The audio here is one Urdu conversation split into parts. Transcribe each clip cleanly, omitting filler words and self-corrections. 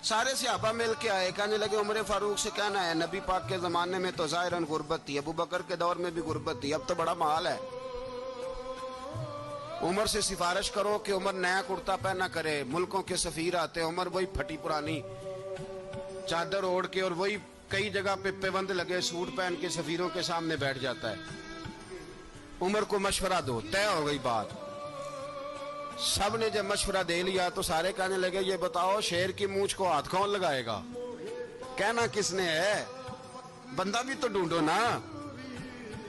سارے صحابہ مل کے آئے، کہنے لگے عمر فاروق سے کہنا ہے نبی پاک کے زمانے میں تو ظاہراً غربت تھی، ابو بکر کے دور میں بھی غربت تھی، اب تو بڑا مال ہے، عمر سے سفارش کرو کہ عمر نیا کرتا پہنا کرے۔ ملکوں کے سفیر آتے، عمر وہی پھٹی پرانی چادر اوڑھ کے اور وہی کئی جگہ پہ پیوند لگے سوٹ پہن کے سفیروں کے سامنے بیٹھ جاتا ہے۔ عمر کو مشورہ دو، طے ہو گئی بات۔ سب نے جب مشورہ دے لیا تو سارے کہنے لگے یہ بتاؤ شیر کی مونچھ کو ہاتھ کون لگائے گا؟ کہنا کس نے ہے؟ بندہ بھی تو ڈھونڈو نا۔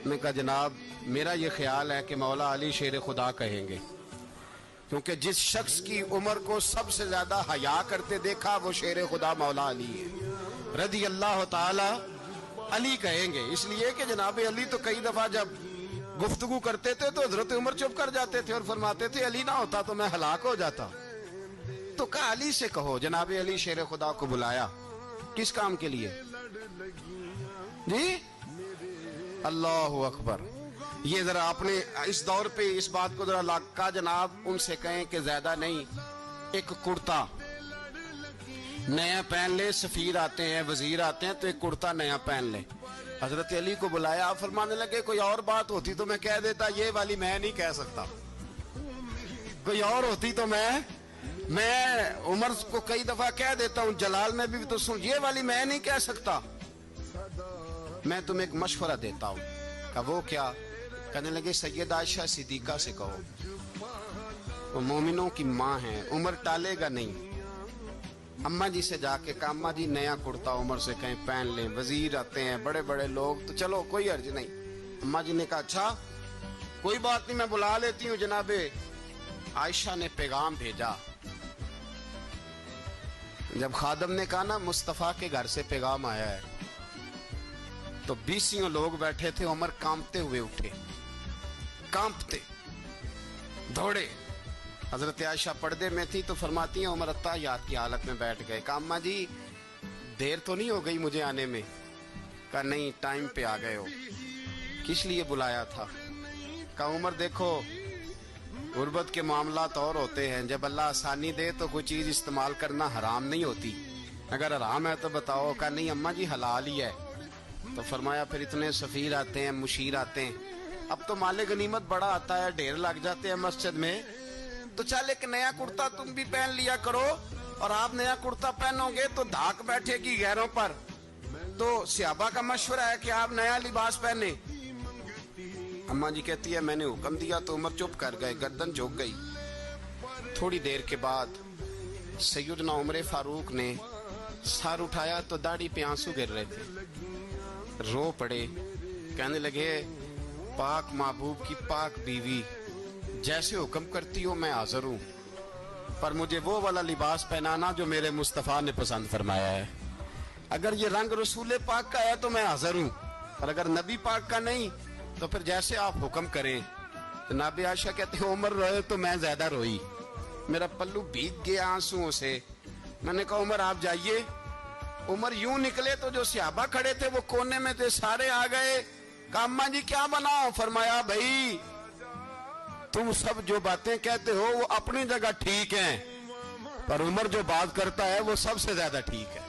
میں کہا جناب میرا یہ خیال ہے کہ مولا علی شیر خدا کہیں گے، کیونکہ جس شخص کی عمر کو سب سے زیادہ حیا کرتے دیکھا وہ شیر خدا مولا علی ہے رضی اللہ تعالی علی کہیں گے، اس لیے کہ جناب علی تو کئی دفعہ جب گفتگو کرتے تھے تو حضرت عمر چپ کر جاتے تھے اور فرماتے تھے علی نہ ہوتا تو میں ہلاک ہو جاتا۔ تو کہا علی سے کہو۔ جناب علی شیر خدا کو بلایا، کس کام کے لیے؟ جی اللہ اکبر۔ یہ ذرا اپنے اس دور پہ اس بات کو ذرا لاکا جناب ان سے کہیں کہ زیادہ نہیں، ایک کرتا نیا پہن لے، سفیر آتے ہیں وزیر آتے ہیں تو ایک کرتا نیا پہن لے۔ حضرت علی کو بلایا، فرمانے لگے کوئی اور بات ہوتی تو میں کہہ دیتا، یہ والی میں نہیں کہہ سکتا، کوئی اور ہوتی تو میں عمر کو کئی دفعہ کہہ دیتا ہوں، جلال میں بھی تو سن، یہ والی میں نہیں کہہ سکتا، میں تمہیں ایک مشورہ دیتا ہوں۔ کہ وہ کیا؟ کہنے لگے سیدہ عائشہ صدیقہ سے کہو، وہ مومنوں کی ماں ہیں، عمر ٹالے گا نہیں۔ اماں جی سے جا کے کہا اماں جی نیا کرتا عمر سے کہیں پہن لیں، وزیر آتے ہیں بڑے بڑے لوگ تو چلو کوئی حرج نہیں۔ اماں جی نے کہا اچھا کوئی بات نہیں میں بلا لیتی ہوں۔ جناب عائشہ نے پیغام بھیجا، جب خادم نے کہا نا مصطفیٰ کے گھر سے پیغام آیا ہے تو 20 لوگ بیٹھے تھے، عمر کانپتے ہوئے اٹھے، کانپتے دوڑے۔ حضرت عائشہ پردے میں تھی تو فرماتی ہیں عمر اتحیات کی حالت میں بیٹھ گئے۔ کہا اماں جی دیر تو نہیں ہو گئی مجھے آنے میں؟ کہا نہیں ٹائم پہ آ گئے ہو۔ کس لیے بلایا تھا؟ کہا عمر دیکھو غربت کے معاملات اور ہوتے ہیں، جب اللہ آسانی دے تو کوئی چیز استعمال کرنا حرام نہیں ہوتی، اگر حرام ہے تو بتاؤ۔ کہا نہیں اماں جی حلال ہی ہے۔ تو فرمایا پھر اتنے سفیر آتے ہیں مشیر آتے ہیں، اب تو مال غنیمت بڑا آتا ہے، ڈھیر لگ جاتے ہیں مسجد میں، تو چل ایک نیا کرتا تم بھی پہن لیا کرو، اور آپ نیا کرتا پہنو گے تو دھاک بیٹھے گی غیروں پر۔ تو صحابہ کا مشورہ ہے کہ آپ نیا لباس پہنے۔ اماں جی کہتی ہے میں نے حکم دیا تو عمر چپ کر گئے، گردن جھک گئی۔ تھوڑی دیر کے بعد سیدنا عمر فاروق نے سر اٹھایا تو داڑھی پہ آنسو گر رہے تھے، رو پڑے، کہنے لگے پاک محبوب کی پاک بیوی جیسے حکم کرتی ہو میں حاضر ہوں، پر مجھے وہ والا لباس پہنانا جو میرے مصطفیٰ نے پسند فرمایا ہے، اگر یہ رنگ رسول پاک کا ہے تو میں حاضر ہوں، اور اگر نبی پاک کا نہیں تو پھر جیسے آپ حکم کریں۔ جناب عائشہ کہتے ہیں عمر روئے تو میں زیادہ روئی، میرا پلو بھیگ گیا آنسوؤں سے۔ میں نے کہا عمر آپ جائیے۔ عمر یوں نکلے تو جو صحابہ کھڑے تھے وہ کونے میں تھے، سارے آ گئے۔ کہا اماں جی کیا بناؤ؟ فرمایا بھائی تم سب جو باتیں کہتے ہو وہ اپنی جگہ ٹھیک ہیں، پر عمر جو بات کرتا ہے وہ سب سے زیادہ ٹھیک ہے۔